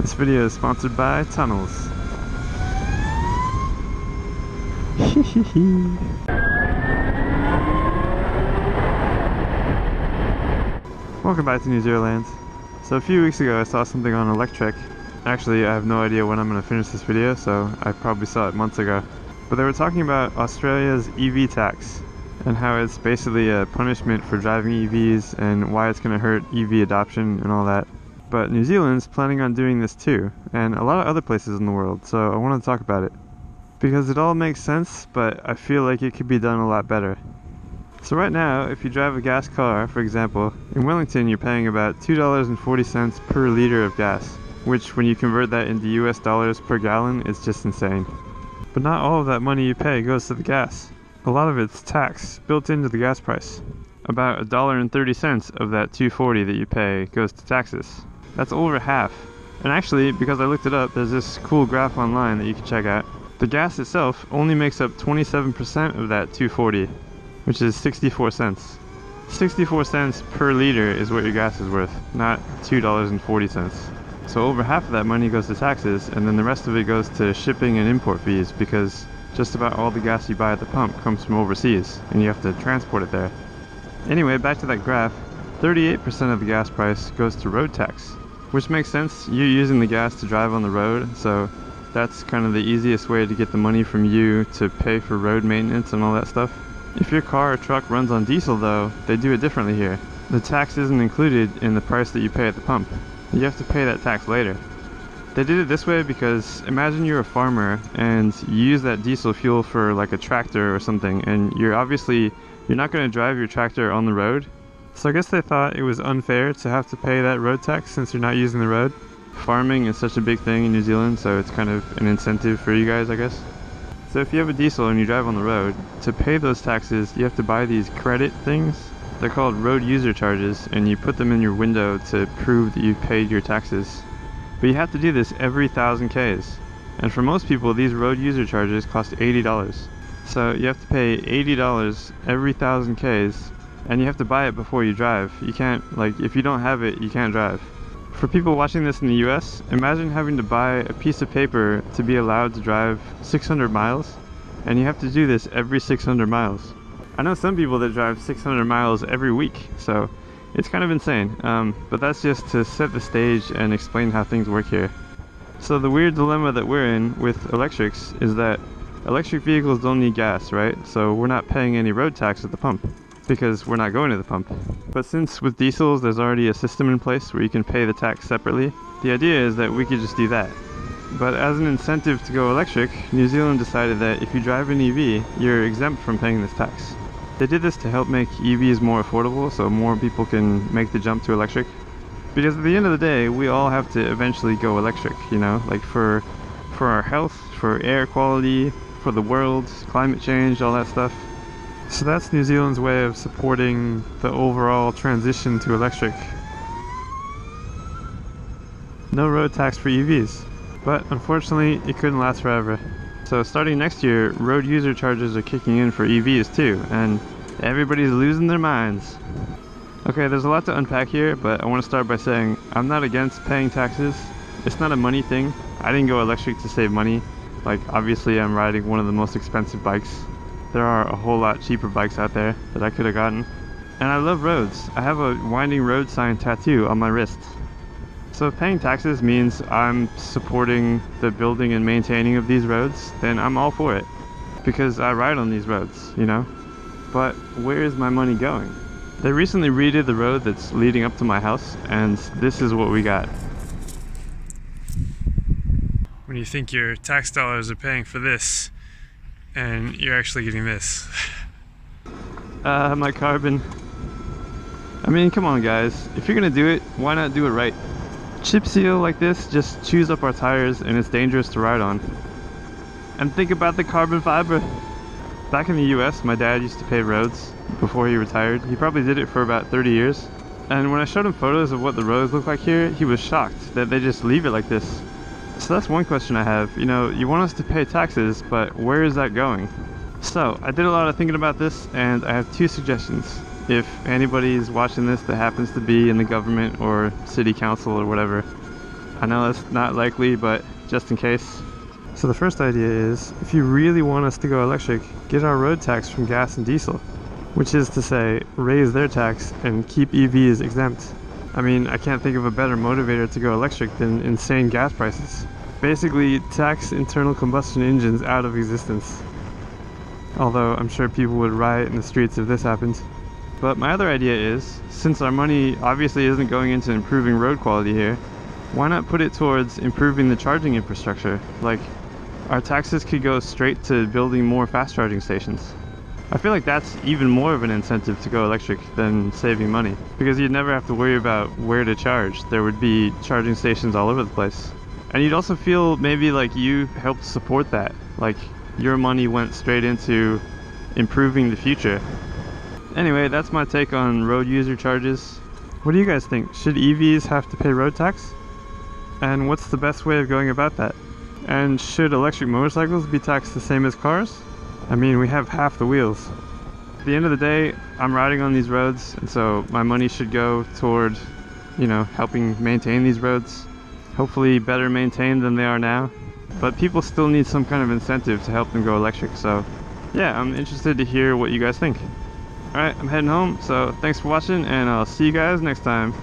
This video is sponsored by Tunnels. Welcome back to NewZeroland. So a few weeks ago I saw something on Electric. Actually, I have no idea when I'm going to finish this video, so I probably saw it months ago. But they were talking about Australia's EV tax and how it's basically a punishment for driving EVs and why it's going to hurt EV adoption and all that. But New Zealand's planning on doing this too, and a lot of other places in the world, so I want to talk about it. Because it all makes sense, but I feel like it could be done a lot better. So right now, if you drive a gas car, for example, in Wellington you're paying about $2.40 per liter of gas, which when you convert that into US dollars per gallon, it's just insane. But not all of that money you pay goes to the gas. A lot of it's tax built into the gas price. About $1.30 of that $2.40 that you pay goes to taxes. That's over half. And actually, because I looked it up, there's this cool graph online that you can check out. The gas itself only makes up 27% of that $2.40, which is 64 cents. 64 cents per liter is what your gas is worth, not $2.40. So over half of that money goes to taxes, and then the rest of it goes to shipping and import fees, because just about all the gas you buy at the pump comes from overseas, and you have to transport it there. Anyway, back to that graph, 38% of the gas price goes to road tax, which makes sense. You're using the gas to drive on the road, so that's kind of the easiest way to get the money from you to pay for road maintenance and all that stuff. If your car or truck runs on diesel though, they do it differently here. The tax isn't included in the price that you pay at the pump. You have to pay that tax later. They did it this way because imagine you're a farmer and you use that diesel fuel for like a tractor or something, and you're not going to drive your tractor on the road. So I guess they thought it was unfair to have to pay that road tax since you're not using the road. Farming is such a big thing in New Zealand, so it's kind of an incentive for you guys, I guess. So if you have a diesel and you drive on the road, to pay those taxes you have to buy these credit things. They're called road user charges, and you put them in your window to prove that you've paid your taxes. But you have to do this every 1,000 Ks. And for most people, these road user charges cost $80. So you have to pay $80 every 1,000 Ks, and you have to buy it before you drive. You can't, if you don't have it, you can't drive. For people watching this in the US, imagine having to buy a piece of paper to be allowed to drive 600 miles, and you have to do this every 600 miles. I know some people that drive 600 miles every week, so it's kind of insane, but that's just to set the stage and explain how things work here. So the weird dilemma that we're in with electrics is that electric vehicles don't need gas, right? So we're not paying any road tax at the pump, because we're not going to the pump. But since with diesels there's already a system in place where you can pay the tax separately, the idea is that we could just do that. But as an incentive to go electric, New Zealand decided that if you drive an EV, you're exempt from paying this tax. They did this to help make EVs more affordable so more people can make the jump to electric. Because at the end of the day, we all have to eventually go electric, you know, like for our health, for air quality, for the world, climate change, all that stuff. So that's New Zealand's way of supporting the overall transition to electric. No road tax for EVs, but unfortunately it couldn't last forever. So starting next year, road user charges are kicking in for EVs too, and everybody's losing their minds. Okay, there's a lot to unpack here, but I want to start by saying I'm not against paying taxes. It's not a money thing. I didn't go electric to save money. Obviously I'm riding one of the most expensive bikes. There are a whole lot cheaper bikes out there that I could have gotten. And I love roads. I have a winding road sign tattoo on my wrist. So if paying taxes means I'm supporting the building and maintaining of these roads, then I'm all for it. Because I ride on these roads, you know? But where is my money going? They recently redid the road that's leading up to my house, and this is what we got. When you think your tax dollars are paying for this, and you're actually getting this. My carbon. I mean, come on guys, if you're gonna do it, why not do it right? Chip seal like this just chews up our tires and it's dangerous to ride on. And think about the carbon fiber. Back in the US, my dad used to pave roads before he retired. He probably did it for about 30 years. And when I showed him photos of what the roads look like here, he was shocked that they just leave it like this. So that's one question I have. You know, you want us to pay taxes, but where is that going? So I did a lot of thinking about this, and I have two suggestions. If anybody's watching this that happens to be in the government or city council or whatever, I know that's not likely, but just in case. So the first idea is, if you really want us to go electric, get our road tax from gas and diesel. Which is to say, raise their tax and keep EVs exempt. I mean, I can't think of a better motivator to go electric than insane gas prices. Basically, tax internal combustion engines out of existence. Although, I'm sure people would riot in the streets if this happened. But my other idea is, since our money obviously isn't going into improving road quality here, why not put it towards improving the charging infrastructure? Like, our taxes could go straight to building more fast charging stations. I feel like that's even more of an incentive to go electric than saving money, because you'd never have to worry about where to charge. There would be charging stations all over the place. And you'd also feel maybe like you helped support that, like your money went straight into improving the future. Anyway, that's my take on road user charges. What do you guys think? Should EVs have to pay road tax? And what's the best way of going about that? And should electric motorcycles be taxed the same as cars? I mean, we have half the wheels. At the end of the day, I'm riding on these roads, and so my money should go toward, helping maintain these roads. Hopefully better maintained than they are now. But people still need some kind of incentive to help them go electric, so yeah, I'm interested to hear what you guys think. Alright, I'm heading home, so thanks for watching, and I'll see you guys next time.